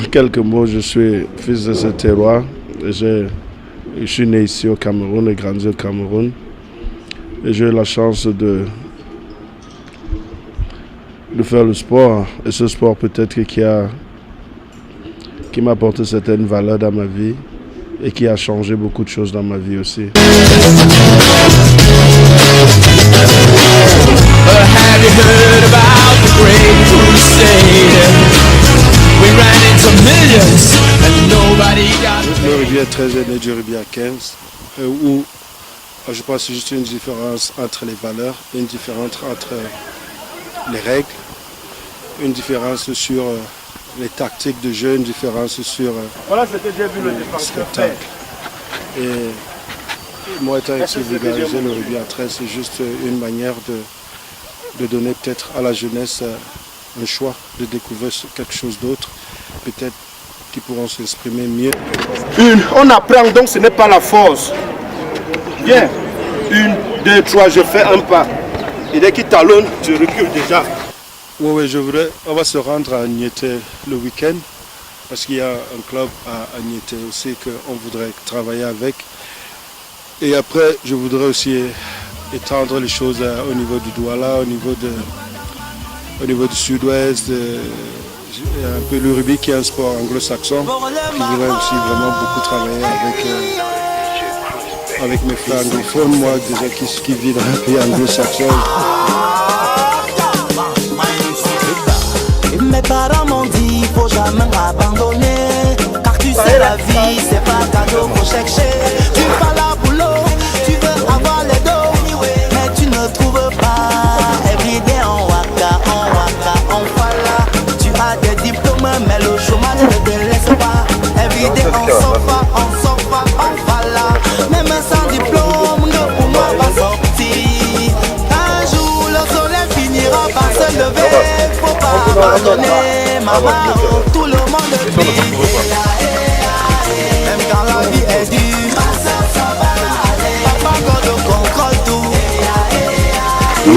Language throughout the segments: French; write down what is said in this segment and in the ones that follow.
En quelques mots, je suis fils de ce terroir. Je suis né ici au Cameroun et grandi au Cameroun. Et j'ai eu la chance de faire le sport. Et ce sport peut-être qui m'a apporté certaines valeurs dans ma vie et qui a changé beaucoup de choses dans ma vie aussi. Le rugby à 13 est né du rugby à 15, où je pense que c'est juste une différence entre les valeurs, une différence entre les règles, une différence sur les tactiques de jeu, une différence sur le spectacle. Et moi, étant ici vulgarisé, le rugby à 13, c'est juste une manière de donner peut-être à la jeunesse un choix de découvrir quelque chose d'autre, peut-être qui pourront s'exprimer mieux. On apprend donc ce n'est pas la force. Bien, 1, 2, 3, je fais un pas. Et dès qu'il talonne, je recule déjà. Oui, on va se rendre à Niété le week-end, parce qu'il y a un club à Niété aussi qu'on voudrait travailler avec. Et après, je voudrais aussi étendre les choses au niveau du Douala, au niveau du sud-ouest, un peu le rugby qui est un sport anglo-saxon. Je voudrais aussi vraiment beaucoup travailler avec mes frères anglophones, moi déjà qui vivent dans un pays anglo-saxon. Mes parents m'ont dit faut jamais abandonner, car tu sais la vie c'est pas cadeau pour chercher. Tu vas là boulot, tu veux avoir les dos, mais tu ne trouves pas. Everyday en waka, on fala. Tu as des diplômes mais le chômage ne te laisse pas. Everyday on sofa, on fala. Même sans diplôme, le pour moi va sortir. Un jour le soleil finira par se lever. Faut pas abandonner, maman, tout le monde vit. Même quand la vie est dure, papa God contrôle tout. On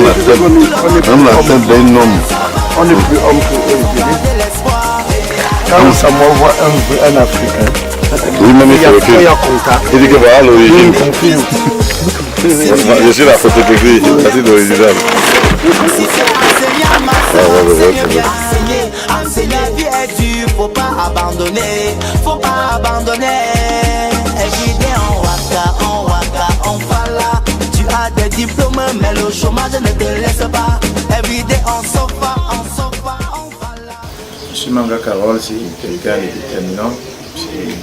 l'appelle d'un homme. On est plus homme que eux. Quand ça m'envoie un Africain, oui, mais il y a contact. Il dit que voilà l'origine. Je suis la photographie, c'est l'original. Enseigner la vie est dure, faut pas abandonner, faut pas abandonner. Everyday on waka, on fala. Tu as des diplômes mais le chômage ne te laisse pas. Everyday on sofa, on fala. Je suis Manga Carole, c'est quelqu'un de déterminant. C'est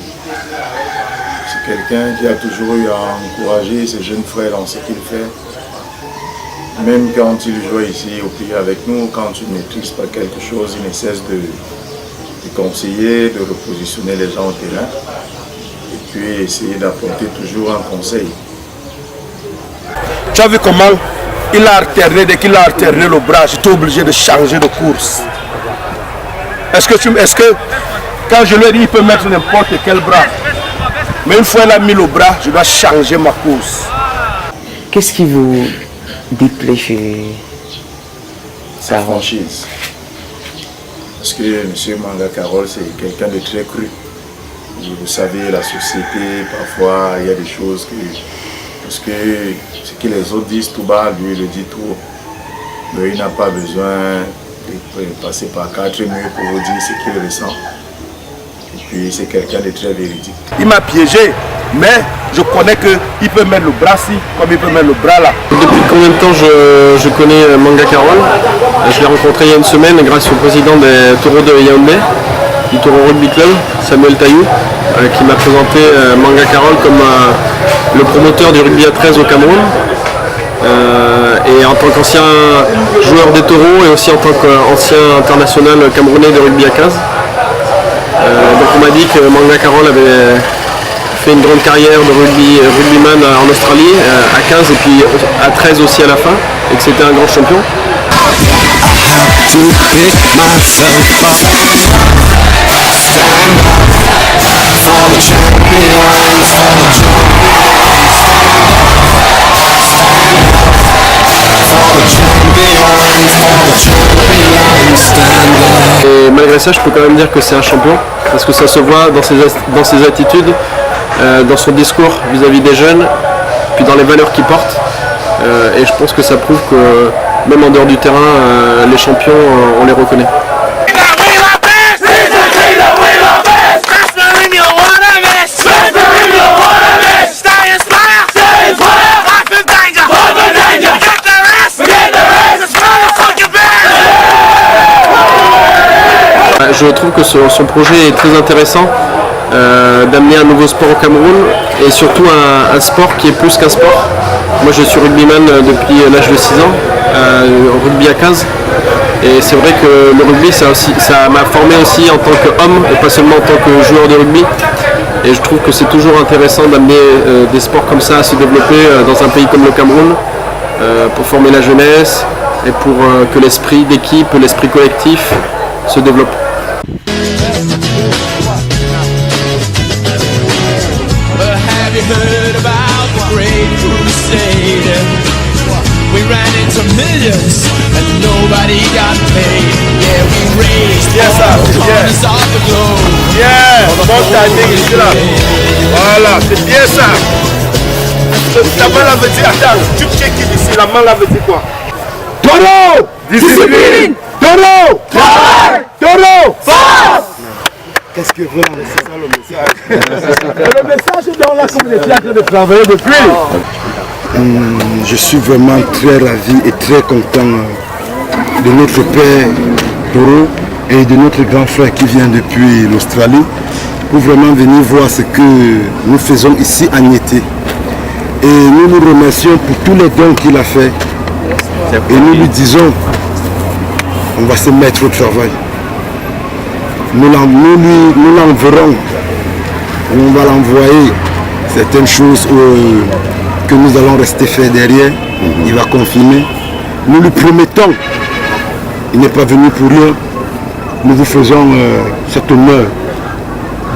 quelqu'un qui a toujours eu à encourager ses jeunes frères dans ce qu'il fait. Même quand il joue ici au pays avec nous, quand tu ne maîtrises pas quelque chose, il ne cesse de conseiller, de repositionner les gens au terrain et puis essayer d'apporter toujours un conseil. Tu as vu comment il a alterné, dès qu'il a alterné le bras, j'étais obligé de changer de course. Est-ce que quand je lui ai dit il peut mettre n'importe quel bras, mais une fois il a mis le bras, je dois changer ma course. Qu'est-ce qui vous déplaît chez sa franchise? Parce que M. Manga Carole, c'est quelqu'un de très cru. Et vous savez, la société, parfois, il y a des choses que... Parce que ce que les autres disent tout bas, lui, il le dit tout haut. Mais il n'a pas besoin de passer par 4 murs pour vous dire ce qu'il ressent. Et puis, c'est quelqu'un de très véridique. Il m'a piégé, mais je connais qu'il peut mettre le bras-ci, comme il peut mettre le bras là. Depuis combien de temps je connais Manga Carole? Je l'ai rencontré il y a une semaine grâce au président des Taureaux de Yaoundé, du Taureau Rugby Club, Samuel Taillou, qui m'a présenté Manga Carole comme le promoteur du rugby à 13 au Cameroun. Et en tant qu'ancien joueur des Taureaux et aussi en tant qu'ancien international camerounais de rugby à 15. Donc on m'a dit que Manga Carole avait fait une grande carrière de rugbyman en Australie, à 15 et puis à 13 aussi à la fin, et que c'était un grand champion. Et malgré malgré ça, je peux quand même dire que c'est un champion, parce que ça se voit dans ses attitudes, dans son discours vis-à-vis des jeunes, puis dans les valeurs qu'il porte. Et je pense que ça prouve que même en dehors du terrain, les champions, on les reconnaît. Je trouve que son projet est très intéressant, d'amener un nouveau sport au Cameroun et surtout un sport qui est plus qu'un sport. Moi je suis rugbyman depuis l'âge de 6 ans, au rugby à 15, et c'est vrai que le rugby ça m'a formé aussi en tant qu'homme et pas seulement en tant que joueur de rugby. Et je trouve que c'est toujours intéressant d'amener des sports comme ça à se développer dans un pays comme le Cameroun, pour former la jeunesse et pour que l'esprit d'équipe, l'esprit collectif se développe. Heard about the great crusade. We ran into millions and nobody got paid. Yeah, we raised all the corners of the globe. Yeah, bon timing ici là. Voilà, c'est bien ça. La main là veut dire, attends, tu check ici, la main là veut dire quoi? Toro! Discipline! Toro! Travail! Toro! Force! Qu'est-ce que vraiment c'est ça le message? Le message est dans la communauté en train de travailler depuis. Je suis vraiment très ravi et très content de notre père Toro et de notre grand frère qui vient depuis l'Australie pour vraiment venir voir ce que nous faisons ici en été. Et nous nous remercions pour tous les dons qu'il a fait. Et nous lui disons, on va se mettre au travail. Nous l'enverrons, on va l'envoyer certaines choses que nous allons rester faire derrière. Il va confirmer. Nous lui promettons, il n'est pas venu pour rien. Nous vous faisons cet honneur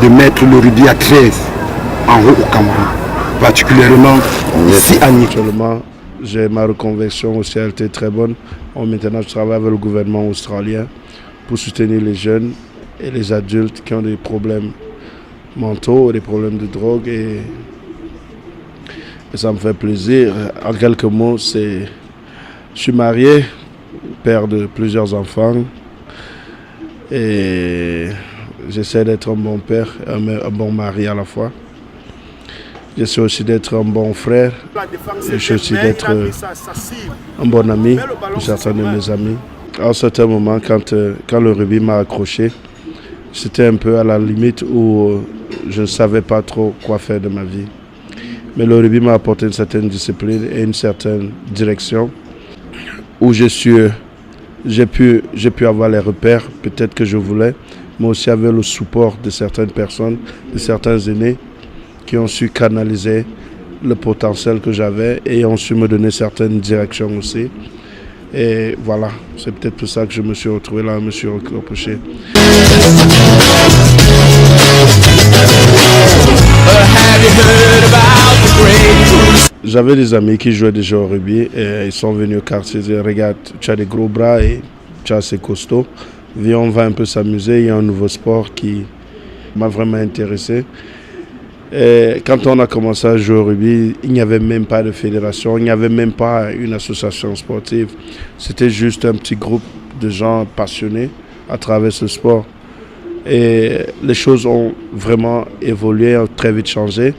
de mettre le rugby à 13 en haut au Cameroun, particulièrement ici à Nice. J'ai ma reconversion aussi, elle était très bonne. Maintenant, je travaille avec le gouvernement australien pour soutenir les jeunes et les adultes qui ont des problèmes mentaux, des problèmes de drogue, et ça me fait plaisir. En quelques mots, je suis marié, père de plusieurs enfants, et j'essaie d'être un bon père, un bon mari à la fois. J'essaie aussi d'être un bon frère, j'essaie aussi d'être un bon ami pour certains de mes amis. À un certain moment, quand le rugby m'a accroché, c'était un peu à la limite où je ne savais pas trop quoi faire de ma vie. Mais le rugby m'a apporté une certaine discipline et une certaine direction où j'ai pu avoir les repères peut-être que je voulais, mais aussi avec le support de certaines personnes, de certains aînés qui ont su canaliser le potentiel que j'avais et ont su me donner certaines directions aussi. Et voilà, c'est peut-être pour ça que je me suis retrouvé là, je me suis reproché. J'avais des amis qui jouaient déjà au rugby et ils sont venus au quartier et disaient, regarde, tu as des gros bras et tu es assez costaud. Viens, on va un peu s'amuser, il y a un nouveau sport qui m'a vraiment intéressé. Et quand on a commencé à jouer au rugby, il n'y avait même pas de fédération, il n'y avait même pas une association sportive. C'était juste un petit groupe de gens passionnés à travers ce sport. Et les choses ont vraiment évolué, ont très vite changé.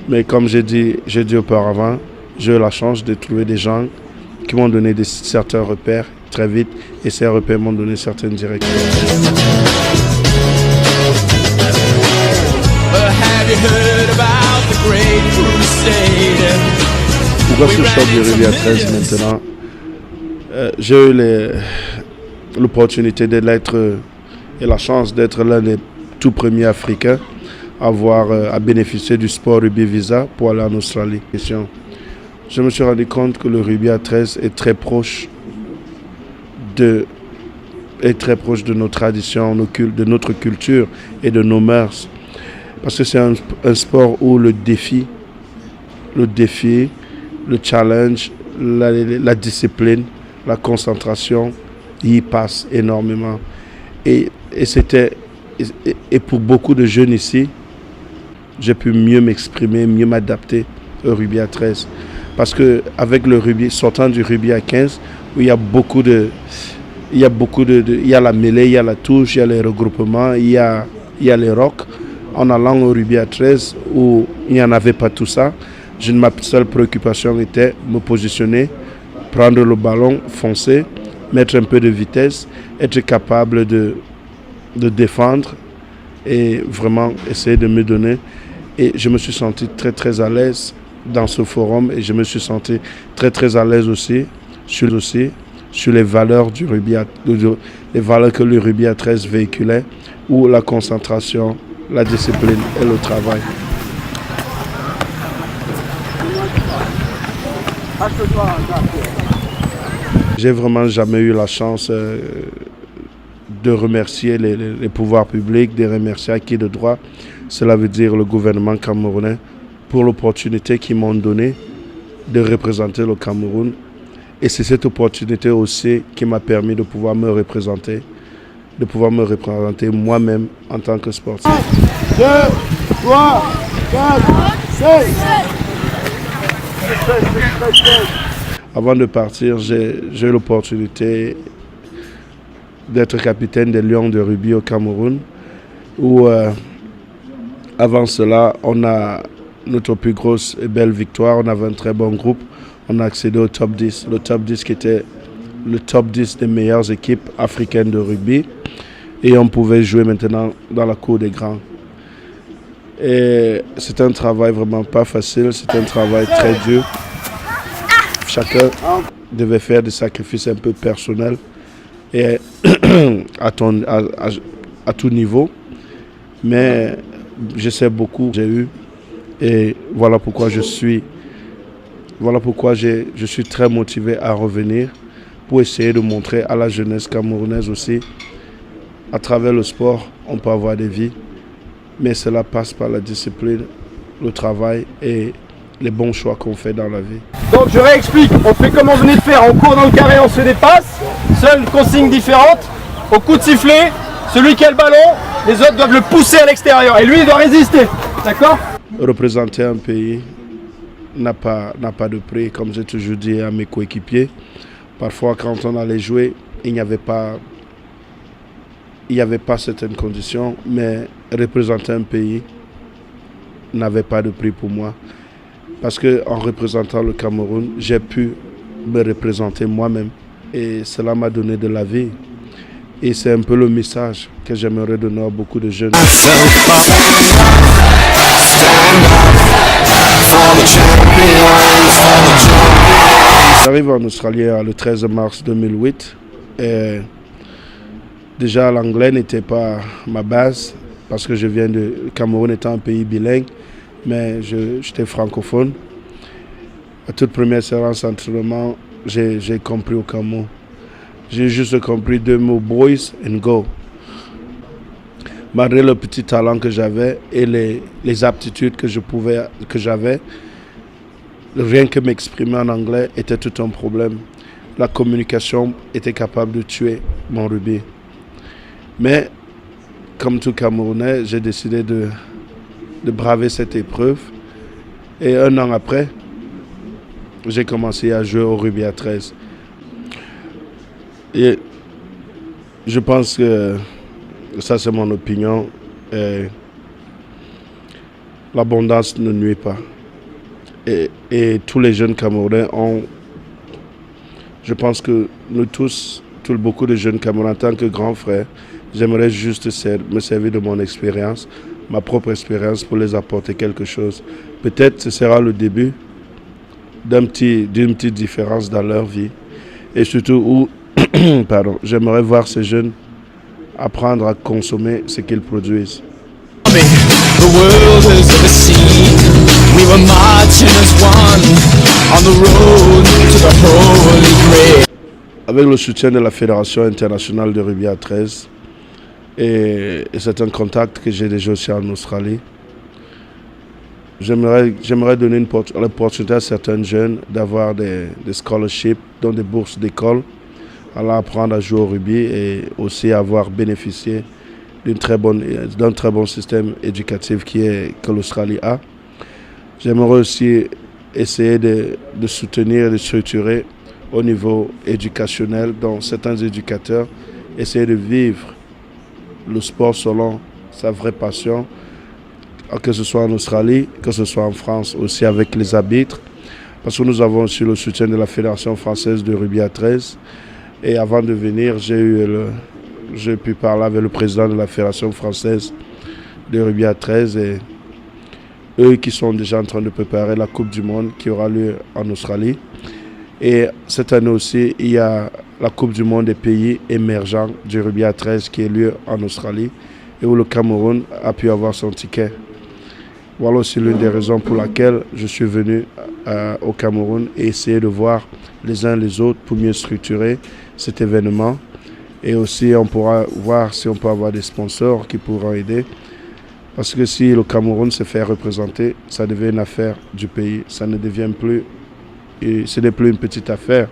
Mais comme j'ai dit auparavant, j'ai eu la chance de trouver des gens qui m'ont donné certains repères très vite et ces repères m'ont donné certaines directions. Pourquoi je sors du rugby à 13 maintenant? J'ai eu l'opportunité d'être et la chance d'être l'un des tout premiers Africains à bénéficier du sport rugby visa pour aller en Australie. Je me suis rendu compte que le rugby à 13 est très proche de nos traditions, de notre culture et de nos mœurs. Parce que c'est un sport où le défi, le challenge, la discipline, la concentration y passe énormément. Et et pour beaucoup de jeunes ici, j'ai pu mieux m'exprimer, mieux m'adapter au rugby à 13. Parce que avec le rugby, sortant du rugby à 15, où il y a la mêlée, il y a la touche, il y a les regroupements, il y a les rocks. En allant au rugby à 13, où il n'y en avait pas tout ça, ma seule préoccupation était me positionner, prendre le ballon, foncer, mettre un peu de vitesse, être capable de défendre et vraiment essayer de me donner. Et je me suis senti très très à l'aise dans ce forum et je me suis senti très très à l'aise aussi sur les valeurs du rugby, les valeurs que le rugby à 13 véhiculait, où la concentration, la discipline et le travail. J'ai vraiment jamais eu la chance de remercier les pouvoirs publics, de remercier à qui de droit, cela veut dire le gouvernement camerounais, pour l'opportunité qu'ils m'ont donnée de représenter le Cameroun. Et c'est cette opportunité aussi qui m'a permis de pouvoir me représenter moi-même en tant que sportif. 2, 3, 4, 5. Avant de partir, j'ai eu l'opportunité d'être capitaine des Lions de rugby au Cameroun, où avant cela, on a notre plus grosse et belle victoire. On avait un très bon groupe. On a accédé au top 10. Le top 10 qui était le top 10 des meilleures équipes africaines de rugby. Et on pouvait jouer maintenant dans la cour des grands. Et c'est un travail vraiment pas facile. C'est un travail très dur. Chacun devait faire des sacrifices un peu personnels et à tout niveau. Mais je sais beaucoup j'ai eu. Et voilà pourquoi je suis très motivé à revenir pour essayer de montrer à la jeunesse camerounaise aussi, à travers le sport, on peut avoir des vies, mais cela passe par la discipline, le travail et les bons choix qu'on fait dans la vie. Donc je réexplique, on fait comme on venait de faire, on court dans le carré, on se dépasse, seule consigne différente, au coup de sifflet, celui qui a le ballon, les autres doivent le pousser à l'extérieur et lui il doit résister, d'accord ? Représenter un pays n'a pas de prix, comme j'ai toujours dit à mes coéquipiers. Parfois, quand on allait jouer, il n'y avait pas certaines conditions, mais représenter un pays n'avait pas de prix pour moi. Parce qu'en représentant le Cameroun, j'ai pu me représenter moi-même. Et cela m'a donné de la vie. Et c'est un peu le message que j'aimerais donner à beaucoup de jeunes. J'arrive en Australie le 13 mars 2008 et déjà l'anglais n'était pas ma base parce que je viens de Cameroun étant un pays bilingue, mais j'étais francophone. À toute première séance d'entraînement, j'ai compris aucun mot. J'ai juste compris 2 mots, boys and go. Malgré le petit talent que j'avais et les aptitudes que j'avais, rien que m'exprimer en anglais était tout un problème. La communication était capable de tuer mon rugby. Mais, comme tout Camerounais, j'ai décidé de braver cette épreuve. Et 1 an après, j'ai commencé à jouer au rugby à 13. Et je pense que ça, c'est mon opinion. L'abondance ne nuit pas. Et tous les jeunes Camerounais ont... Je pense que nous tous, beaucoup de jeunes Camerounais, en tant que grand frère, j'aimerais juste me servir de mon expérience, ma propre expérience pour les apporter quelque chose. Peut-être ce sera le début d'une petite différence dans leur vie. Et surtout j'aimerais voir ces jeunes apprendre à consommer ce qu'ils produisent. The world has ever seen. We were marching as one on the road to the Holy Grail. Avec le soutien de la Fédération internationale de rugby à 13 et c'est un contact que j'ai déjà aussi en Australie, j'aimerais donner l'opportunité à certains jeunes d'avoir des scholarships, donc des bourses d'école, allant apprendre à jouer au rugby et aussi avoir bénéficié d'un très bon système éducatif que l'Australie a. J'aimerais aussi essayer de soutenir et de structurer au niveau éducationnel, dont certains éducateurs essayer de vivre le sport selon sa vraie passion, que ce soit en Australie, que ce soit en France, aussi avec les arbitres, parce que nous avons aussi le soutien de la Fédération française de rugby à 13. Et avant de venir, j'ai pu parler avec le président de la Fédération française de rugby à 13 et eux qui sont déjà en train de préparer la Coupe du Monde qui aura lieu en Australie. Et cette année aussi, il y a la Coupe du Monde des pays émergents du rugby à 13 qui a lieu en Australie et où le Cameroun a pu avoir son ticket. Voilà aussi l'une des raisons pour laquelle je suis venu au Cameroun et essayer de voir les uns les autres pour mieux structurer cet événement. Et aussi, on pourra voir si on peut avoir des sponsors qui pourront aider. Parce que si le Cameroun se fait représenter, ça devient une affaire du pays. Ça ne devient plus, ce n'est plus une petite affaire.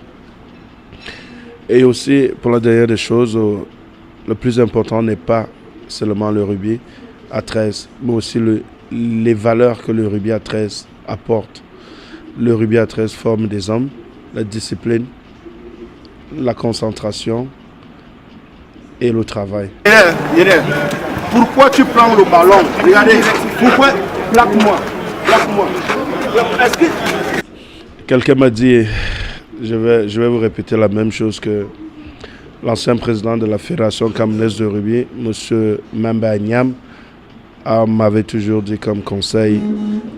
Et aussi, pour la dernière des choses, le plus important n'est pas seulement le rugby à 13, mais aussi les valeurs que le rugby à 13 apporte. Le rugby à 13 forme des hommes, la discipline, la concentration et le travail. Pourquoi tu prends le ballon? Regardez, pourquoi? Plaque-moi. Est-ce que... Quelqu'un m'a dit, je vais vous répéter la même chose que l'ancien président de la Fédération camerounaise de rugby, M. Mamba Agnam, m'avait toujours dit comme conseil,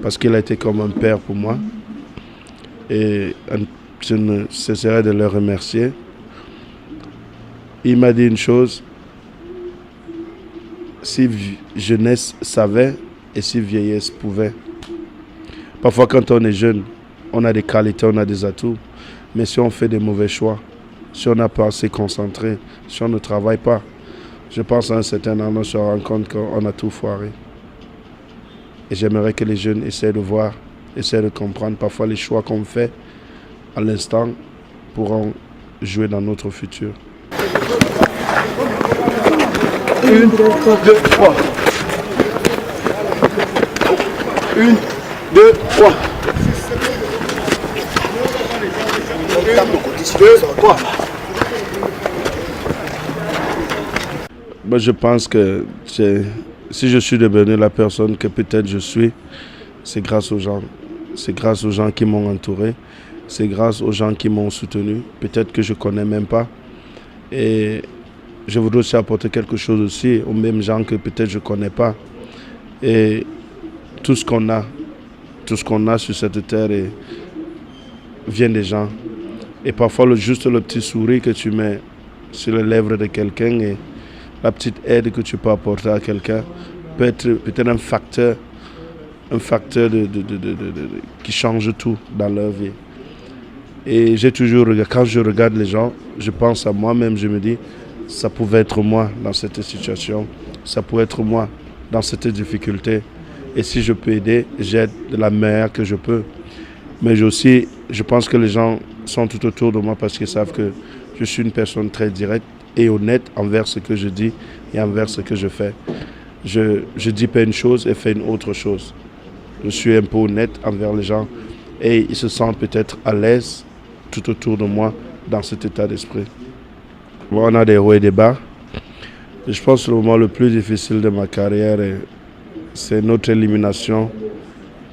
parce qu'il a été comme un père pour moi. Et je ne cesserai de le remercier. Il m'a dit une chose, si jeunesse savait et si vieillesse pouvait. Parfois quand on est jeune, on a des qualités, on a des atouts, mais si on fait des mauvais choix, si on n'a pas assez concentré, si on ne travaille pas, je pense à un certain moment on se rend compte qu'on a tout foiré. Et j'aimerais que les jeunes essaient de voir, essaient de comprendre parfois les choix qu'on fait à l'instant pourront jouer dans notre futur. 1, 2, 3. 1, 2, 3. 2, 3. Je pense que si je suis devenu la personne que peut-être je suis, c'est grâce aux gens. C'est grâce aux gens qui m'ont entouré. C'est grâce aux gens qui m'ont soutenu. Peut-être que je ne connais même pas. Et je voudrais aussi apporter quelque chose aussi aux mêmes gens que peut-être je ne connais pas. Et tout ce qu'on a sur cette terre vient des gens. Et parfois, juste le petit sourire que tu mets sur les lèvres de quelqu'un et la petite aide que tu peux apporter à quelqu'un peut être peut-être un facteur qui change tout dans leur vie. Et quand je regarde les gens, je pense à moi-même, je me dis, ça pouvait être moi dans cette situation, ça pourrait être moi dans cette difficulté. Et si je peux aider, j'aide de la manière que je peux. Mais je pense que les gens sont tout autour de moi parce qu'ils savent que je suis une personne très directe et honnête envers ce que je dis et envers ce que je fais. Je dis pas une chose et fais une autre chose. Je suis un peu honnête envers les gens et ils se sentent peut-être à l'aise tout autour de moi dans cet état d'esprit. On a des hauts et des bas. Et je pense que le moment le plus difficile de ma carrière, c'est notre élimination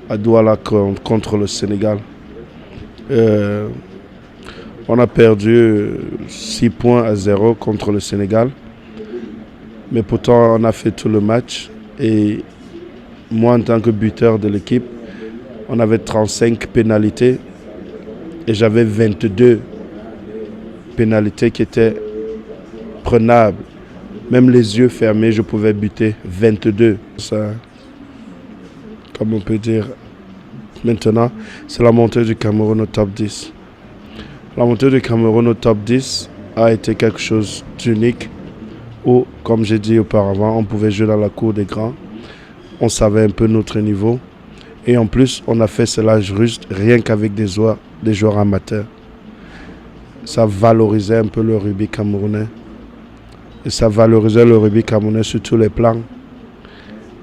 à Douala contre le Sénégal. On a perdu 6-0 contre le Sénégal. Mais pourtant, on a fait tout le match. Et moi, en tant que buteur de l'équipe, on avait 35 pénalités. Et j'avais 22 pénalités qui étaient prenables. Même les yeux fermés, je pouvais buter 22. Ça, comme on peut dire maintenant, c'est la montée du Cameroun au top 10. La montée du Cameroun au top 10 a été quelque chose d'unique où, comme j'ai dit auparavant, on pouvait jouer dans la cour des grands. On savait un peu notre niveau. Et en plus, on a fait cela juste rien qu'avec des joueurs amateurs. Ça valorisait un peu le rugby camerounais. Et ça valorisait le rugby camerounais sur tous les plans.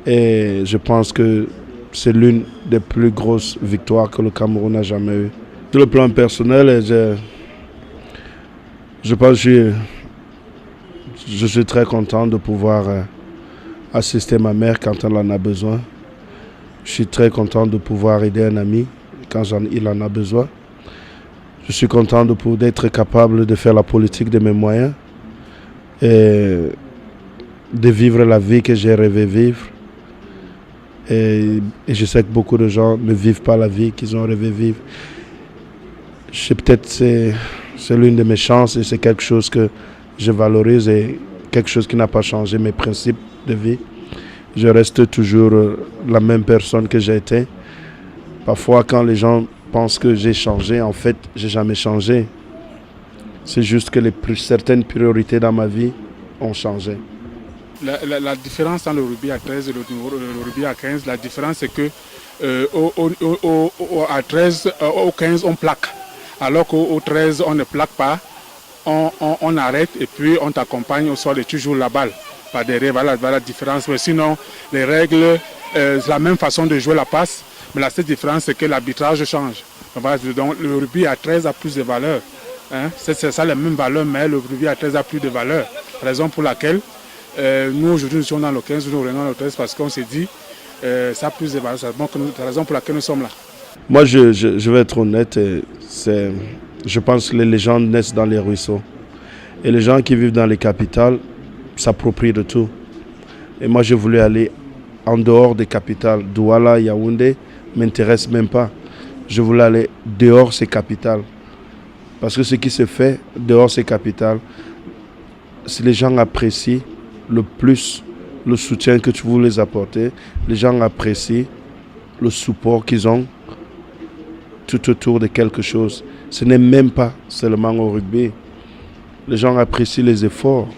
Et je pense que c'est l'une des plus grosses victoires que le Cameroun a jamais eues. Sur le plan personnel, je pense que je suis très content de pouvoir assister ma mère quand elle en a besoin. Je suis très content de pouvoir aider un ami quand il en a besoin. Je suis content d'être capable de faire la politique de mes moyens et de vivre la vie que j'ai rêvé vivre. Et je sais que beaucoup de gens ne vivent pas la vie qu'ils ont rêvé vivre. Peut-être c'est l'une de mes chances et c'est quelque chose que je valorise et quelque chose qui n'a pas changé mes principes de vie. Je reste toujours la même personne que j'ai été. Parfois, quand les gens pensent que j'ai changé, en fait, j'ai jamais changé. C'est juste que certaines priorités dans ma vie ont changé. La différence dans le rugby à 13 et le rugby à 15, la différence c'est que à 13, au 15 on plaque, alors qu'au 13 on ne plaque pas, on arrête et puis on t'accompagne au sol et tu joues la balle. Par derrière, voilà la différence. Mais sinon, les règles, c'est la même façon de jouer la passe, mais la seule différence c'est que l'arbitrage change. Donc le rugby à 13 a plus de valeur. Hein? C'est ça la même valeur, mais le rugby à 13 a plus de valeur. Raison pour laquelle nous aujourd'hui nous sommes dans le 15, nous revenons dans le 13 parce qu'on s'est dit ça a plus de valeur. C'est la raison pour laquelle nous sommes là. Moi je vais être honnête, je pense que les légendes naissent dans les ruisseaux. Et les gens qui vivent dans les capitales s'approprient de tout. Et moi j'ai voulu aller en dehors des capitales. Douala, Yaoundé ne m'intéresse même pas. Je voulais aller dehors ces capitales. Parce que ce qui se fait dehors ces capitales, si les gens apprécient le plus le soutien que tu veux les apporter, les gens apprécient le support qu'ils ont tout autour de quelque chose. Ce n'est même pas seulement au rugby. Les gens apprécient les efforts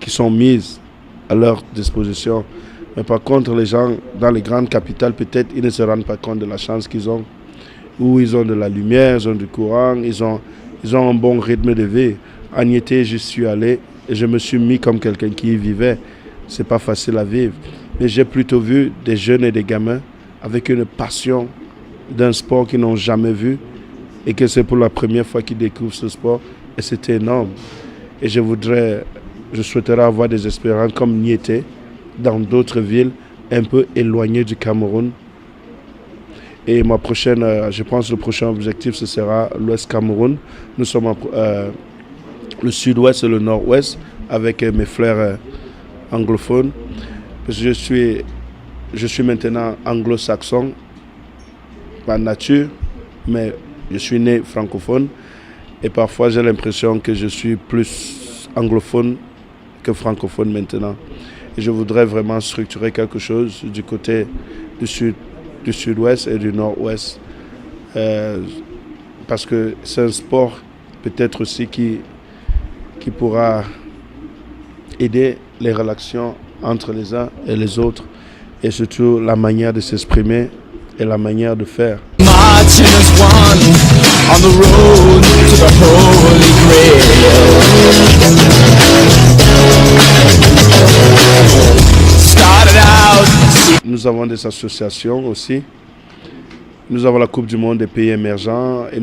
qui sont mis à leur disposition. Mais par contre, les gens dans les grandes capitales, peut-être, ils ne se rendent pas compte de la chance qu'ils ont. Où ils ont de la lumière, ils ont du courant, ils ont un bon rythme de vie. En été, je suis allé et je me suis mis comme quelqu'un qui y vivait. C'est pas facile à vivre. Mais j'ai plutôt vu des jeunes et des gamins avec une passion d'un sport qu'ils n'ont jamais vu et que c'est pour la première fois qu'ils découvrent ce sport. Et c'était énorme. Et je souhaiterais avoir des expériences comme Niété dans d'autres villes un peu éloignées du Cameroun. Et je pense que le prochain objectif, ce sera l'Ouest Cameroun. Nous sommes le sud-ouest et le nord-ouest avec mes frères anglophones. Parce que je suis maintenant anglo-saxon par nature, mais je suis né francophone. Et parfois, j'ai l'impression que je suis plus anglophone que francophone maintenant. Et je voudrais vraiment structurer quelque chose du côté du sud-ouest et du nord-ouest. Parce que c'est un sport peut-être aussi qui pourra aider les relations entre les uns et les autres. Et surtout la manière de s'exprimer et la manière de faire. Marching as one on the road to the Holy Grail. Started out. Nous avons des associations aussi. Nous avons la Coupe du Monde des pays émergents et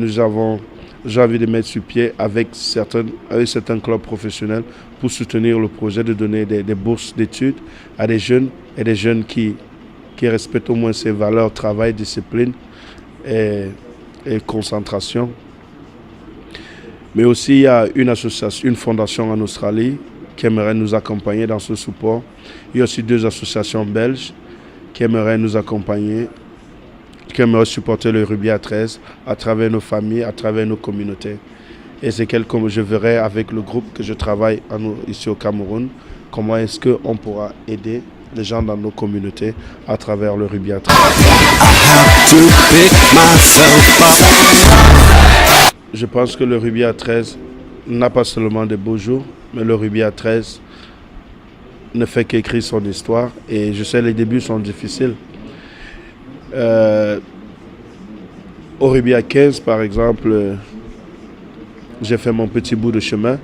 j'ai envie de mettre sur pied avec certains clubs professionnels pour soutenir le projet de donner des bourses d'études à des jeunes et des jeunes qui respectent au moins ces valeurs, travail, discipline et concentration. Mais aussi, il y a une fondation en Australie qui aimerait nous accompagner dans ce support. Il y a aussi 2 associations belges qui aimeraient nous accompagner, qui aimeraient supporter le rugby à 13 à travers nos familles, à travers nos communautés. Et c'est comme je verrai avec le groupe que je travaille ici au Cameroun, comment est-ce qu'on pourra aider les gens dans nos communautés à travers le rugby à 13. Je pense que le rugby à 13 n'a pas seulement de beaux jours, mais le rugby à 13 ne fait qu'écrire son histoire. Et je sais, les débuts sont difficiles. Au rugby à 15, par exemple, j'ai fait mon petit bout de chemin.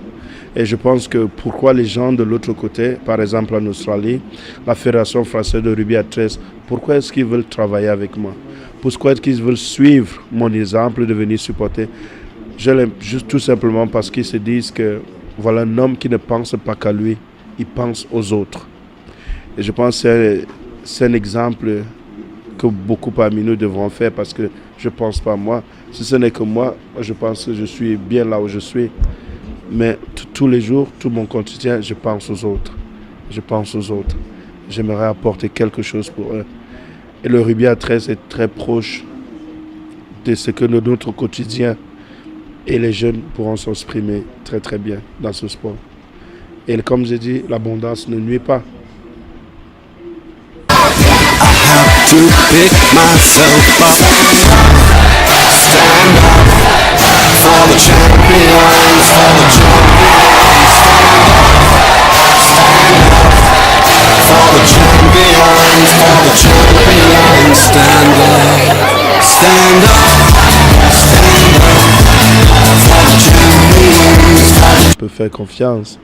Et je pense que pourquoi les gens de l'autre côté, par exemple en Australie, la Fédération française de rugby à 13, pourquoi est-ce qu'ils veulent travailler avec moi? Pourquoi est-ce qu'ils veulent suivre mon exemple de venir supporter? Je l'aime juste tout simplement parce qu'ils se disent que voilà un homme qui ne pense pas qu'à lui, il pense aux autres. Et je pense que c'est un exemple que beaucoup parmi nous devront faire parce que je ne pense pas à moi. Si ce n'est que moi, je pense que je suis bien là où je suis. Mais tous les jours, tout mon quotidien, je pense aux autres. Je pense aux autres. J'aimerais apporter quelque chose pour eux. Et le rugby à 13 est très proche de ce que notre quotidien et les jeunes pourront s'exprimer très très bien dans ce sport. Et comme j'ai dit, l'abondance ne nuit pas. To pick myself up, stand up for the champions, for the champions, for the champions, for the champions, stand up, stand up, stand up for the champions. Je peux faire confiance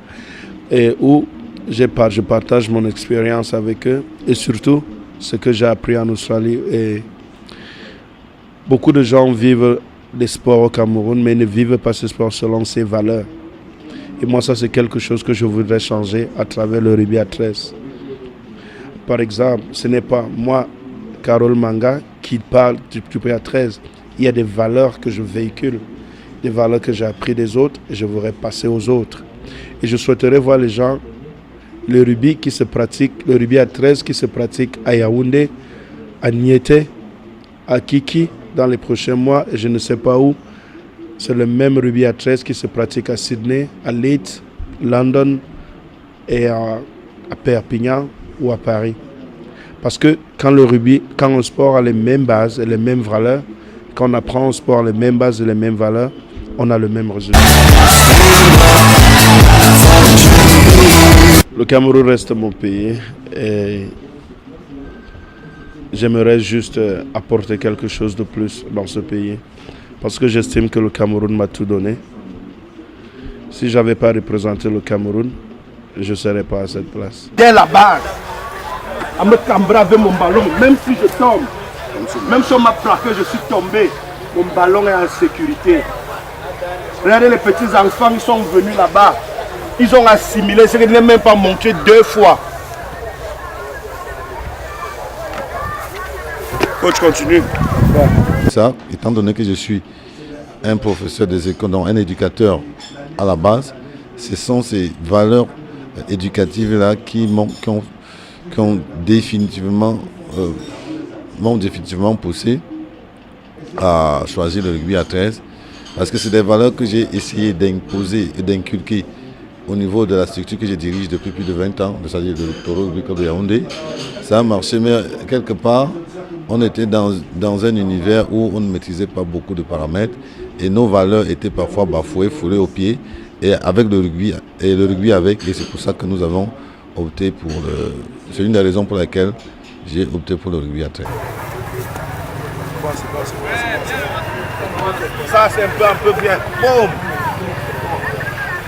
et où je partage mon expérience avec eux et surtout ce que j'ai appris en Australie. Et beaucoup de gens vivent les sports au Cameroun, mais ne vivent pas ce sport selon ses valeurs. Et moi, ça, c'est quelque chose que je voudrais changer à travers le rugby à 13. Par exemple, ce n'est pas moi, Carole Manga, qui parle du rugby à 13. Il y a des valeurs que je véhicule, des valeurs que j'ai apprises des autres et je voudrais passer aux autres. Et je souhaiterais voir les gens, le rugby qui se pratique, le rugby à 13 qui se pratique à Yaoundé, à Niété, à Kiki dans les prochains mois, et je ne sais pas où. C'est le même rugby à 13 qui se pratique à Sydney, à Leeds, London et à Perpignan ou à Paris. Parce que quand le sport a les mêmes bases et les mêmes valeurs, quand on apprend au sport les mêmes bases et les mêmes valeurs, on a le même résultat. Le Cameroun reste mon pays et j'aimerais juste apporter quelque chose de plus dans ce pays parce que j'estime que le Cameroun m'a tout donné. Si je n'avais pas représenté le Cameroun, je ne serais pas à cette place. Dès la base, à me cambrer avec mon ballon, même si je tombe, même si on m'a plaqué, je suis tombé, mon ballon est en sécurité. Regardez les petits enfants, ils sont venus là-bas. Ils ont assimilé ce que je n'ai même pas montré 2 fois. Coach, continue. Ça, étant donné que je suis un professeur des écoles, donc un éducateur à la base, ce sont ces valeurs éducatives-là qui ont définitivement poussé à choisir le rugby à 13. Parce que c'est des valeurs que j'ai essayé d'imposer et d'inculquer au niveau de la structure que je dirige depuis plus de 20 ans, c'est-à-dire le Toro Rugby Club de Yaoundé. Ça a marché, mais quelque part, on était dans un univers où on ne maîtrisait pas beaucoup de paramètres et nos valeurs étaient parfois bafouées, foulées aux pieds, et avec le rugby avec, et c'est pour ça que nous avons opté pour le... C'est une des raisons pour laquelle j'ai opté pour le rugby à 13. Ça, c'est un peu bien. Boum!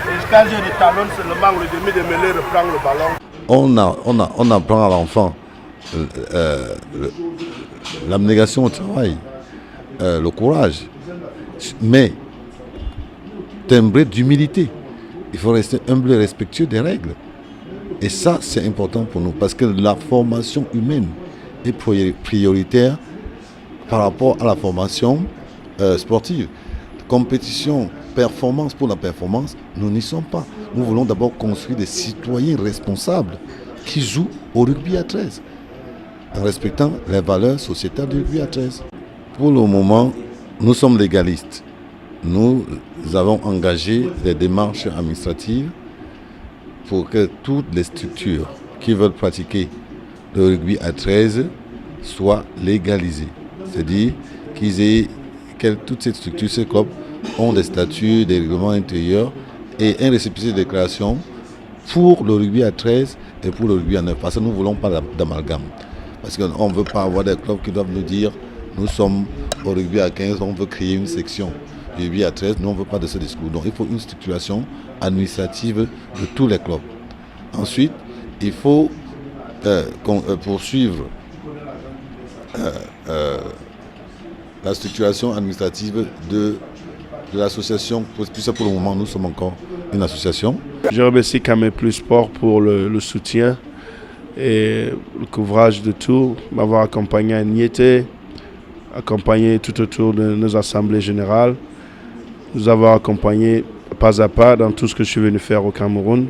Et quand j'ai des talons seulement, le demi de mêlée reprend le ballon. On apprend à l'enfant l'abnégation au travail, le courage, mais timbré d'humilité. Il faut rester humble et respectueux des règles. Et ça, c'est important pour nous parce que la formation humaine est prioritaire par rapport à la formation sportive. Compétition, performance pour la performance, nous n'y sommes pas. Nous voulons d'abord construire des citoyens responsables qui jouent au rugby à 13 en respectant les valeurs sociétales du rugby à 13. Pour le moment, nous sommes légalistes. Nous avons engagé des démarches administratives pour que toutes les structures qui veulent pratiquer le rugby à 13 soient légalisées. C'est-à-dire que toutes ces structures, ces clubs, ont des statuts, des règlements intérieurs et un récépissé de déclaration pour le rugby à 13 et pour le rugby à 9. Parce que nous ne voulons pas d'amalgame. Parce qu'on ne veut pas avoir des clubs qui doivent nous dire nous sommes au rugby à 15, on veut créer une section. rugby à 13, nous on ne veut pas de ce discours. Donc il faut une structuration administrative de tous les clubs. Ensuite, il faut poursuivre la structuration administrative de l'association, puisque pour le moment nous sommes encore une association. Je remercie Camé Plus Sport pour le soutien et le couvrage de tout, m'avoir accompagné à Niété, accompagné tout autour de nos assemblées générales, nous avoir accompagnés pas à pas dans tout ce que je suis venu faire au Cameroun.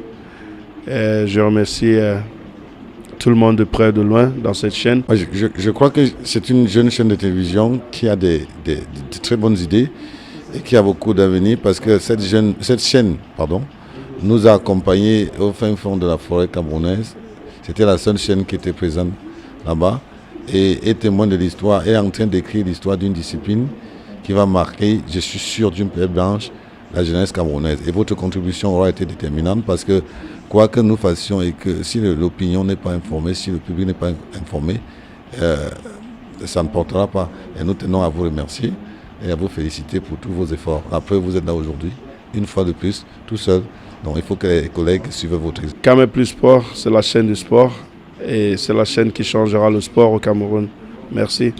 Et je remercie tout le monde de près et de loin dans cette chaîne. Je crois que c'est une jeune chaîne de télévision qui a de très bonnes idées et qui a beaucoup d'avenir parce que cette chaîne nous a accompagnés au fin fond de la forêt camerounaise. C'était la seule chaîne qui était présente là-bas et est témoin de l'histoire, est en train d'écrire l'histoire d'une discipline qui va marquer, je suis sûr, d'une pierre blanche, la jeunesse camerounaise. Et votre contribution aura été déterminante parce que quoi que nous fassions et que si l'opinion n'est pas informée, si le public n'est pas informé, ça ne portera pas. Et nous tenons à vous remercier et à vous féliciter pour tous vos efforts. Après, vous êtes là aujourd'hui, une fois de plus, tout seul. Donc il faut que les collègues suivent votre exemple. Camé Plus Sport, c'est la chaîne du sport et c'est la chaîne qui changera le sport au Cameroun. Merci.